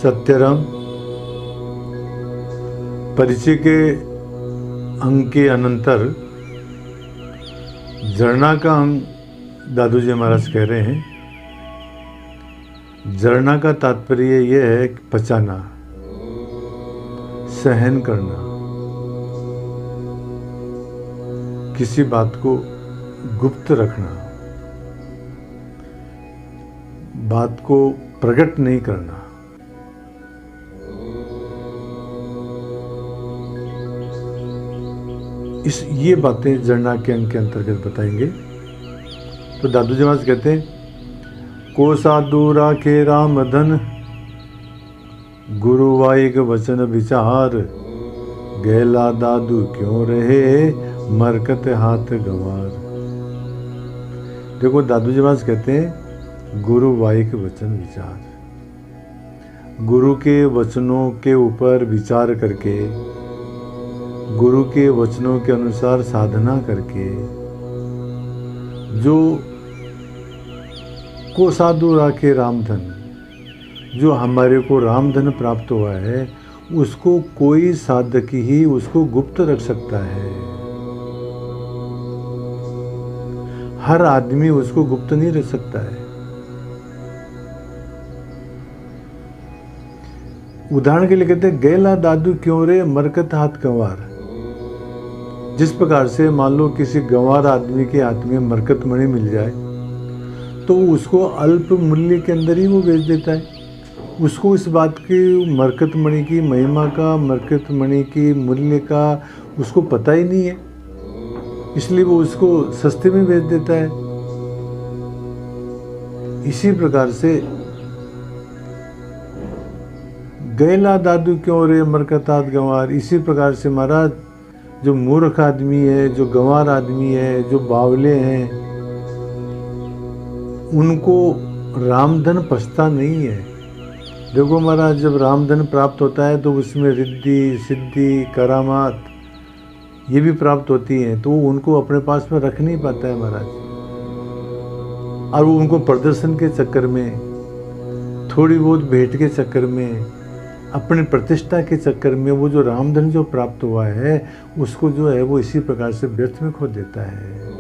सत्यरम परिचय के अंग के अनंतर झरना का अंग दादू जी महाराज कह रहे हैं। झरना का तात्पर्य यह है कि पचाना, सहन करना, किसी बात को गुप्त रखना, बात को प्रकट नहीं करना। ये बातें झरना के अंग के अंतर्गत बताएंगे। तो दादू जी महाराज कहते हैं, को साधु राखे राम धन, गुरु वाइक वचन विचार, गैला दादू क्यों रहे मरकत हाथ गंवार। देखो दादू जी महाराज कहते हैं गुरु वाइक वचन विचार, गुरु के वचनों के ऊपर विचार करके, गुरु के वचनों के अनुसार साधना करके जो को साधु राखे रामधन, जो हमारे को रामधन प्राप्त हुआ है, उसको कोई साधक ही उसको गुप्त रख सकता है। हर आदमी उसको गुप्त नहीं रख सकता है। उदाहरण के लिए कहते हैं, गैला दादू क्यों रे मरकत हाथ गंवार। जिस प्रकार से मान लो किसी गंवार आदमी के हाथ में मरकत मणि मिल जाए तो उसको अल्प मूल्य के अंदर ही वो बेच देता है। उसको इस बात की मरकत मणि की महिमा का, मरकत मणि की मूल्य का उसको पता ही नहीं है, इसलिए वो उसको सस्ते में बेच देता है। इसी प्रकार से गैला दादू क्यों रे मरकत हाथ गंवार, इसी प्रकार से महाराज जो मूर्ख आदमी है, जो गंवार आदमी है, जो बावले हैं, उनको रामधन पछता नहीं है। देखो महाराज, जब रामधन प्राप्त होता है तो उसमें रिद्धि सिद्धि करामात ये भी प्राप्त होती हैं, तो वो उनको अपने पास में रख नहीं पाता है महाराज। और वो उनको प्रदर्शन के चक्कर में, थोड़ी बहुत भेंट के चक्कर में, अपनी प्रतिष्ठा के चक्कर में वो जो रामधन जो प्राप्त हुआ है उसको जो है वो इसी प्रकार से व्यर्थ में खो देता है।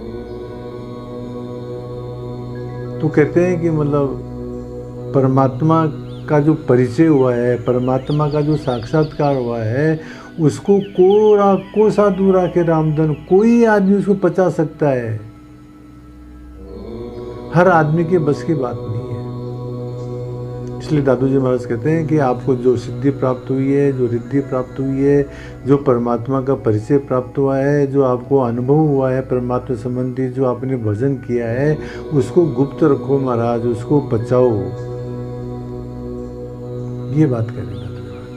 तो कहते हैं कि मतलब परमात्मा का जो परिचय हुआ है, परमात्मा का जो साक्षात्कार हुआ है, उसको को साधु राखे रामधन, कोई आदमी उसको पचा सकता है। हर आदमी के बस की बात नहीं है। इसलिए दादू जी महाराज कहते हैं कि आपको जो सिद्धि प्राप्त हुई है, जो रिद्धि प्राप्त हुई है, जो परमात्मा का परिचय प्राप्त हुआ है, जो आपको अनुभव हुआ है परमात्मा संबंधी, जो आपने भजन किया है, उसको गुप्त रखो महाराज, उसको बचाओ। ये बात कह रहे हैं दादू जी महाराज।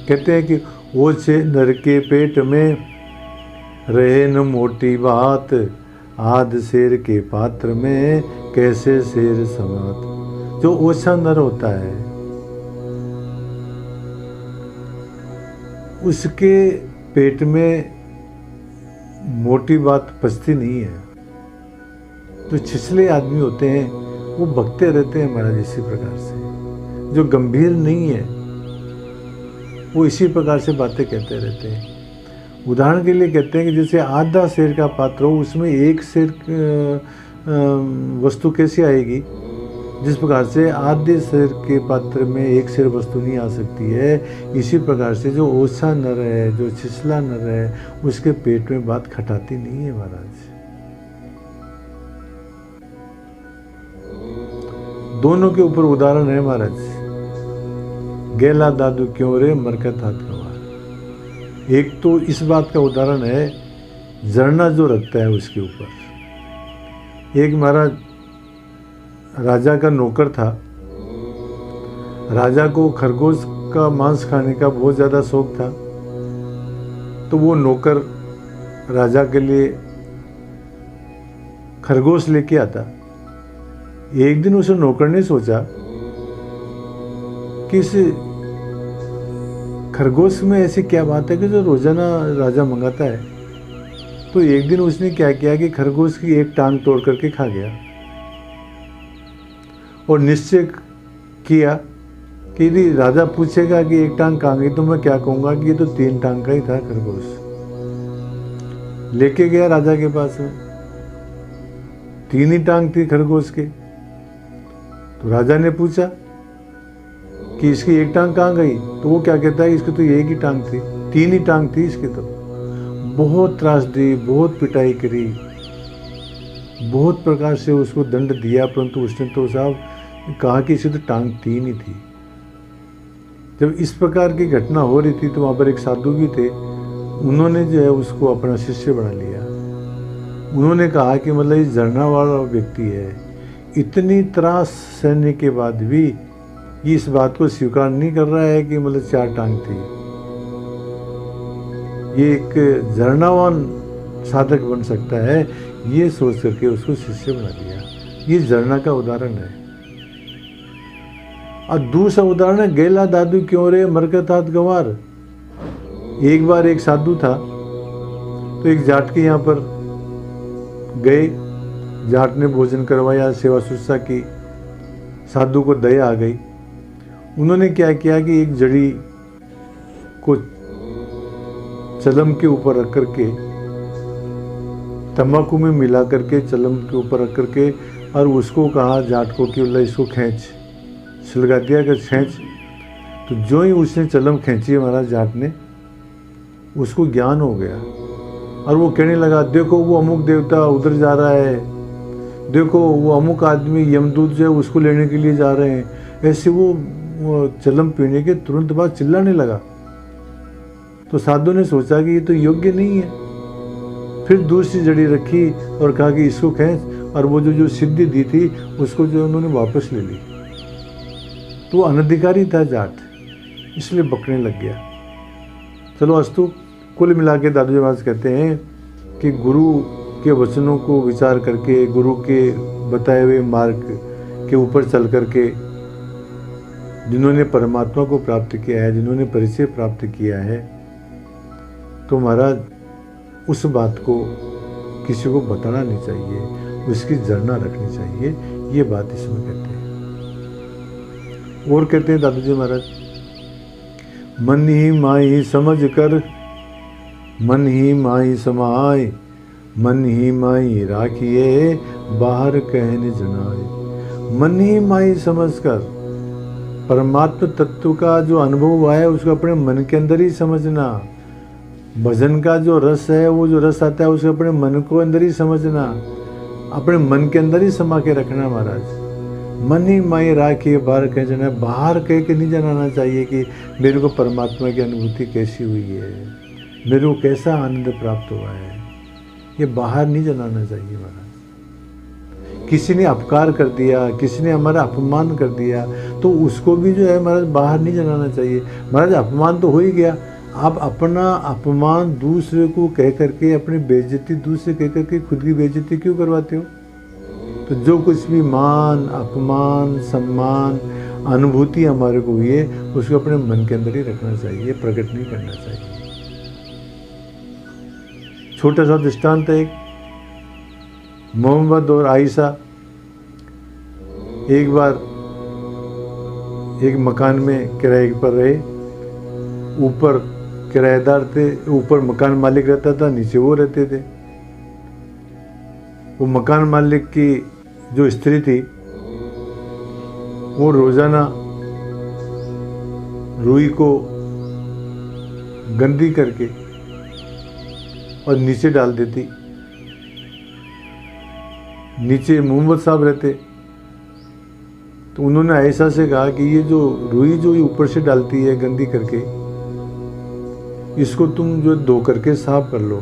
कहते हैं कि वो छे नर के पेट में रहे न मोटी बात, आध शेर के पात्र में कैसे शेर समात। जो ओछा नर होता है उसके पेट में मोटी बात पचती नहीं है। जो छिछले आदमी होते हैं वो भगते रहते हैं महाराज इसी प्रकार से। जो गंभीर नहीं है वो इसी प्रकार से बातें कहते रहते हैं। उदाहरण के लिए कहते हैं कि जैसे आधा शेर का पात्र हो, उसमें एक शेर वस्तु कैसे आएगी। जिस प्रकार से आधे शेर के पात्र में एक शेर वस्तु नहीं आ सकती है, इसी प्रकार से जो ओछा नर है, जो छिछला नर है, उसके पेट में बात खटाती नहीं है महाराज। दोनों के ऊपर उदाहरण है महाराज। गैला दादू क्यों रे मरकत हाथ गंवार। एक तो इस बात का उदाहरण है झरना जो रखता है उसके ऊपर। एक महाराज राजा का नौकर था। राजा को खरगोश का मांस खाने का बहुत ज़्यादा शौक था, तो वो नौकर राजा के लिए खरगोश लेके आता। एक दिन उस नौकर ने सोचा कि इस खरगोश में ऐसी क्या बात है कि जो रोजाना राजा मंगाता है। तो एक दिन उसने क्या किया कि खरगोश की एक टांग तोड़ करके खा गया और निश्चय किया कि यदि राजा पूछेगा कि एक टांग कहाँ गई तो मैं क्या कहूँगा कि ये तो 3 टांग का ही था खरगोश। लेके गया राजा के पास में, 3 ही टांग थी खरगोश के। तो राजा ने पूछा कि इसकी एक टांग कहाँ गई, तो वो क्या कहता है इसकी तो एक ही टांग थी, 3 ही टांग थी इसकी। तो बहुत त्रास दी, बहुत पिटाई करी, बहुत प्रकार से उसको दंड दिया, परंतु उसने तो साहब कहा कि इसकी तो टांग 3 ही थी। जब इस प्रकार की घटना हो रही थी तो वहाँ पर एक साधु भी थे, उन्होंने जो है उसको अपना शिष्य बना लिया। उन्होंने कहा कि मतलब ये झरना वाला व्यक्ति है, इतनी त्रास सहने के बाद भी ये इस बात को स्वीकार नहीं कर रहा है कि मतलब 4 टांग थी। ये एक झरनावान साधक बन सकता है, ये सोच करके उसको शिष्य बना दिया। ये झरना का उदाहरण है। और दूसरा उदाहरण है गेला दादू क्यों रे मरकत हाथ गंवार। एक बार एक साधु था, तो एक जाट के यहाँ पर गए, जाट ने भोजन करवाया, सेवा शुश्रूषा की, साधु को दया आ गई। उन्होंने क्या किया कि एक जड़ी को चलम के ऊपर रख करके, तंबाकू में मिला करके चलम के ऊपर रख करके, और उसको कहा जाट को कि अल्लाह इसको खींच, सुलगा दिया कि खींच। तो जो ही उसने चलम खींची महाराज जाट ने, उसको ज्ञान हो गया और वो कहने लगा देखो वो अमुक देवता उधर जा रहा है, देखो वो अमुक आदमी यमदूत जो है उसको लेने के लिए जा रहे हैं। ऐसे वो चलम पीने के तुरंत बाद चिल्लाने लगा। तो साधु ने सोचा कि ये तो योग्य नहीं है। फिर दूसरी जड़ी रखी और कहा कि इसको खींच, और वो जो सिद्धि दी थी उसको जो उन्होंने वापस ले ली। तो अनधिकारी था जाट, इसलिए बकने लग गया। चलो अस्तु, कुल मिला के दादू जी महाराज कहते हैं कि गुरु के वचनों को विचार करके, गुरु के बताए हुए मार्ग के ऊपर चल करके जिन्होंने परमात्मा को प्राप्त किया है, जिन्होंने परिचय प्राप्त किया है, तो महाराज उस बात को किसी को बताना नहीं चाहिए, उसकी जड़ना रखनी चाहिए। ये बात इसमें कहते हैं। और कहते हैं दादू जी महाराज, मन ही माही समझ कर, मन ही माही समाए, मन ही माही राखिए, बाहर कहने जनाए। मन ही माही समझ कर, परमात्म तत्व का जो अनुभव हुआ है उसको अपने मन के अंदर ही समझना। भजन का जो रस है, वो जो रस आता है उसको अपने मन को अंदर ही समझना, अपने मन के अंदर ही समा के रखना महाराज। मन ही माई राखिए, बाहर कह जाना, बाहर कह के नहीं जनाना चाहिए कि मेरे को परमात्मा की अनुभूति कैसी हुई है, मेरे को कैसा आनंद प्राप्त हुआ है। ये बाहर नहीं जनाना चाहिए महाराज। किसी ने अपकार कर दिया, किसी ने हमारा अपमान कर दिया, तो उसको भी जो है महाराज बाहर नहीं जनाना चाहिए। महाराज अपमान तो हो ही गया, आप अपना अपमान दूसरे को कह करके, अपनी बेइज्जती दूसरे कह करके खुद की बेइज्जती क्यों करवाते हो। तो जो कुछ भी मान, अपमान, सम्मान, अनुभूति हमारे को हुई है उसको अपने मन के अंदर ही रखना चाहिए, प्रकट नहीं करना चाहिए। छोटा सा दृष्टांत है, एक मोहम्मद और आयशा एक बार एक मकान में किराए पर रहे। ऊपर किराएदार थे, ऊपर मकान मालिक रहता था, नीचे वो रहते थे। वो मकान मालिक की जो स्त्री थी वो रोजाना रुई को गंदी करके और नीचे डाल देती। नीचे मोहम्मद साहब रहते, तो उन्होंने आयशा से कहा कि ये जो रुई जो ये ऊपर से डालती है गंदी करके, इसको तुम जो धो करके साफ कर लो,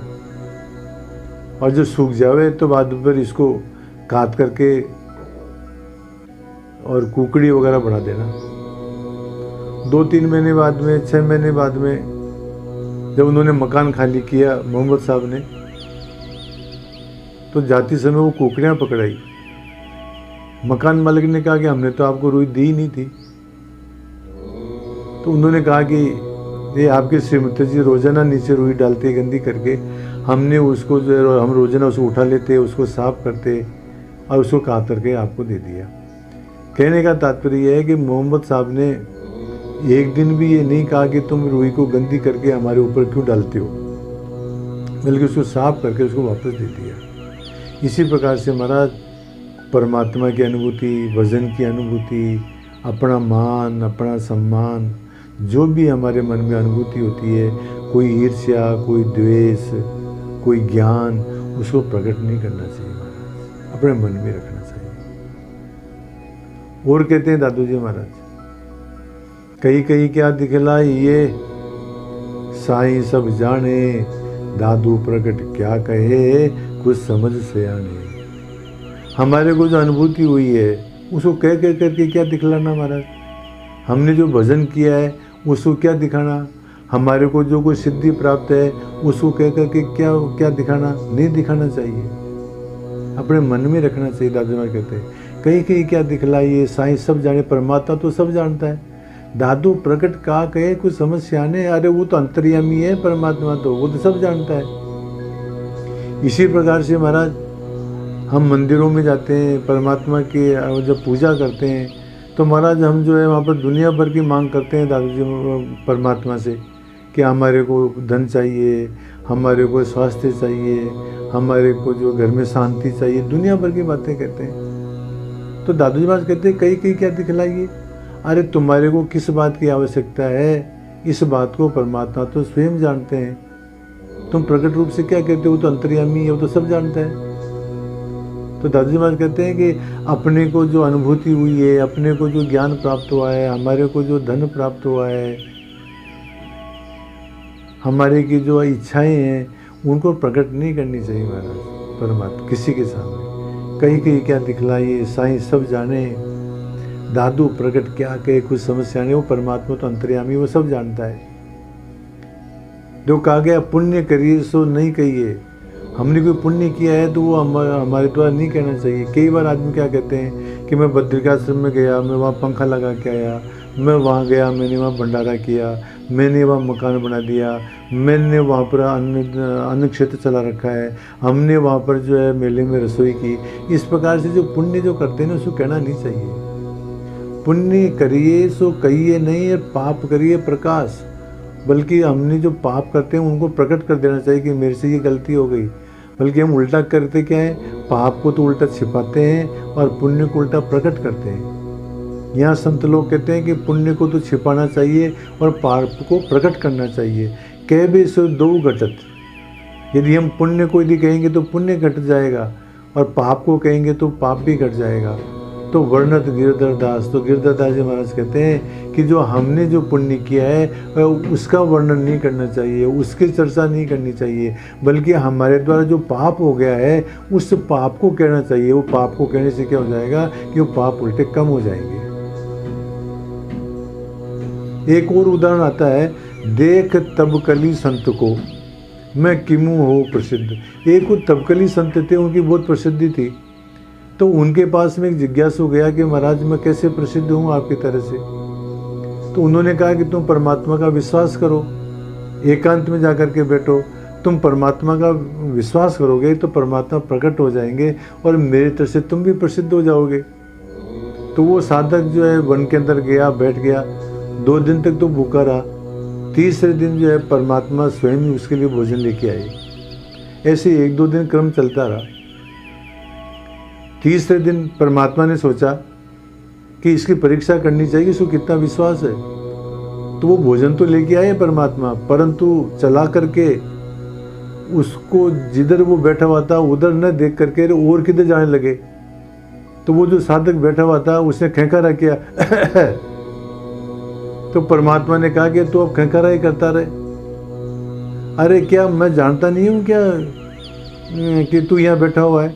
और जो सूख जावे तो बाद पर इसको काट करके और कुकड़ी वगैरह बना देना। 2-3 महीने बाद में, 6 महीने बाद में जब उन्होंने मकान खाली किया मोहम्मद साहब ने, तो जाते समय वो कुकड़ियाँ पकड़ाई। मकान मालिक ने कहा कि हमने तो आपको रुई दी नहीं थी। तो उन्होंने कहा कि ये आपके श्रीमती जी रोजाना नीचे रुई डालते गंदी करके, हमने उसको जो है हम रोजाना उसको उठा लेते, उसको साफ करते और उसको काट करके आपको दे दिया। कहने का तात्पर्य यह है कि मोहम्मद साहब ने एक दिन भी ये नहीं कहा कि तुम रूही को गंदी करके हमारे ऊपर क्यों डालते हो, बल्कि उसको साफ करके उसको वापस दे दिया। इसी प्रकार से महाराज परमात्मा की अनुभूति, वजन की अनुभूति, अपना मान, अपना सम्मान, जो भी हमारे मन में अनुभूति होती है, कोई ईर्ष्या, कोई द्वेष, कोई ज्ञान, उसको प्रकट नहीं करना चाहिए महाराज, अपने मन में रखना चाहिए। और कहते हैं दादू जी महाराज, कहीं कहीं क्या दिखलाई ये साईं सब जाने, दादू प्रकट क्या कहे कुछ समझ से आने। हमारे को जो अनुभूति हुई है उसको कह कह करके क्या दिखलाना महाराज, हमने जो भजन किया है उसको क्या दिखाना, हमारे को जो कोई सिद्धि प्राप्त है उसको कह करके क्या क्या दिखाना, नहीं दिखाना चाहिए, अपने मन में रखना चाहिए। दादू महाराज कहते हैं कहीं कहीं क्या दिखलाइए साईं सब जाने, परमात्मा तो सब जानता है, दादू प्रकट का कहे कुछ समझ से आने। अरे वो तो अंतर्यामी है परमात्मा, तो वो तो सब जानता है। इसी प्रकार से महाराज हम मंदिरों में जाते हैं, परमात्मा की जब पूजा करते हैं तो महाराज हम जो है वहाँ पर दुनिया भर की मांग करते हैं दादू जी परमात्मा से कि हमारे को धन चाहिए, हमारे को स्वास्थ्य चाहिए, हमारे को जो घर में शांति चाहिए, दुनिया भर की बातें कहते हैं। तो दादू जी महाराज कहते हैं कहीं कहीं क्या दिखलाइए, अरे तुम्हारे को किस बात की आवश्यकता है, इस बात को परमात्मा तो स्वयं जानते हैं, तुम प्रकट रूप से क्या कहते हो, तो अंतर्यामी है, वो तो सब जानता है। तो दादू जी महाराज कहते हैं कि अपने को जो अनुभूति हुई है, अपने को जो ज्ञान प्राप्त हुआ है, हमारे को जो धन प्राप्त हुआ है, हमारे की जो इच्छाएं हैं, उनको प्रकट नहीं करनी चाहिए महाराज परमात्मा किसी के सामने। कहीं कहीं क्या दिखलाइए साईं सब जाने, दादू प्रकट क्या कहे कुछ समस्या नहीं। वो परमात्मा तो अंतर्यामी, वो सब जानता है। जो कहा गया पुण्य करिए सो नहीं कहिए, हमने कोई पुण्य किया है तो वो हमारे द्वारा नहीं कहना चाहिए। कई बार आदमी क्या कहते हैं कि मैं बद्रिकाश्रम में गया, मैं वहाँ पंखा लगा के आया, मैं वहाँ गया, मैंने वहाँ भंडारा किया, मैंने वहाँ मकान बना दिया, मैंने वहाँ पर अन्न क्षेत्र चला रखा है, हमने वहाँ पर जो है मेले में रसोई की। इस प्रकार से जो पुण्य जो करते हैं ना उसको कहना नहीं चाहिए। पुण्य करिए सो कहिए नहीं, पाप करिए प्रकाश, बल्कि हमने जो पाप करते हैं उनको प्रकट कर देना चाहिए कि मेरे से ये गलती हो गई। बल्कि हम उल्टा करते क्या है, पाप को तो उल्टा छिपाते हैं और पुण्य को उल्टा प्रकट करते हैं। यहाँ संत लोग कहते हैं कि पुण्य को तो छिपाना चाहिए और पाप को प्रकट करना चाहिए। कह भी सो दो घटत, यदि हम पुण्य को यदि कहेंगे तो पुण्य घट जाएगा और पाप को कहेंगे तो पाप भी घट जाएगा। तो वर्णत गिरधर दास, तो गिरधर दास जी महाराज कहते हैं कि जो हमने जो पुण्य किया है उसका वर्णन नहीं करना चाहिए, उसकी चर्चा नहीं करनी चाहिए, बल्कि हमारे द्वारा जो पाप हो गया है उस पाप को कहना चाहिए। वो पाप को कहने से क्या हो जाएगा कि वो पाप उल्टे कम हो जाएंगे। एक और उदाहरण आता है, देख तबकली संत को मैं किमू हो प्रसिद्ध। एक वो तबकली संत थे, उनकी बहुत प्रसिद्धि थी, तो उनके पास में एक जिज्ञासु गया कि महाराज मैं कैसे प्रसिद्ध हूँ आपकी तरह से। तो उन्होंने कहा कि तुम परमात्मा का विश्वास करो, एकांत में जाकर के बैठो, तुम परमात्मा का विश्वास करोगे तो परमात्मा प्रकट हो जाएंगे और मेरी तरह से तुम भी प्रसिद्ध हो जाओगे। तो वो साधक जो है वन के अंदर गया, बैठ गया, 2 दिन तक तो भूखा रहा, तीसरे दिन जो है परमात्मा स्वयं ही उसके लिए भोजन लेके आए। ऐसे 1-2 दिन क्रम चलता रहा। तीसरे दिन परमात्मा ने सोचा कि इसकी परीक्षा करनी चाहिए, इसको कितना विश्वास है। तो वो भोजन तो लेके आए परमात्मा, परंतु चला करके उसको जिधर वो बैठा हुआ था उधर न देख करके और किधर जाने लगे। तो वो जो साधक बैठा हुआ था उसने खैंखारा किया तो परमात्मा ने कहा कि तू अब खैंखारा ही करता रहे। अरे क्या मैं जानता नहीं हूँ क्या कि तू यहाँ बैठा हुआ है?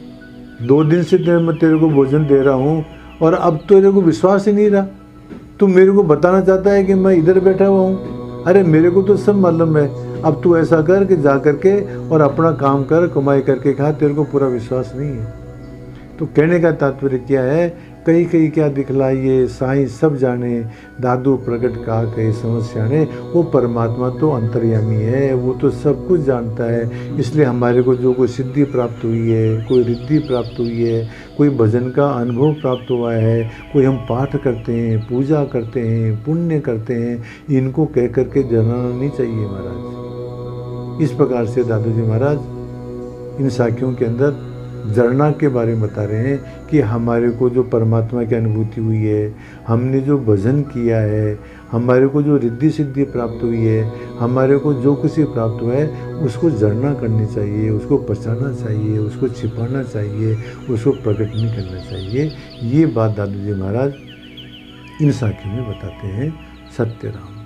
2 दिन से मैं तेरे को भोजन दे रहा हूँ और अब तेरे को विश्वास ही नहीं रहा। तू मेरे को बताना चाहता है कि मैं इधर बैठा हुआ हूँ? अरे मेरे को तो सब मालूम है। अब तू ऐसा कर कि जा करके और अपना काम कर, कमाई करके खा, तेरे को पूरा विश्वास नहीं है। तो कहने का तात्पर्य क्या है कहीं कहीं क्या दिखलाइए साईं सब जाने, दादू प्रकट का कहे समस्या ने। वो परमात्मा तो अंतर्यामी है, वो तो सब कुछ जानता है। इसलिए हमारे को जो कोई सिद्धि प्राप्त हुई है, कोई रिद्धि प्राप्त हुई है, कोई भजन का अनुभव प्राप्त हुआ है, कोई हम पाठ करते हैं, पूजा करते हैं, पुण्य करते हैं, इनको कह करके जलाना नहीं चाहिए महाराज। इस प्रकार से दादू जी महाराज इन साखियों के अंदर जरना के बारे में बता रहे हैं कि हमारे को जो परमात्मा की अनुभूति हुई है, हमने जो भजन किया है, हमारे को जो रिद्धि सिद्धि प्राप्त हुई है, हमारे को जो कुछ भी प्राप्त हुआ है, उसको जरना करनी चाहिए, उसको पचाना चाहिए, उसको छिपाना चाहिए, उसको प्रकट नहीं करना चाहिए। ये बात दादू जी महाराज इन साखियों में बताते हैं। सत्यराम।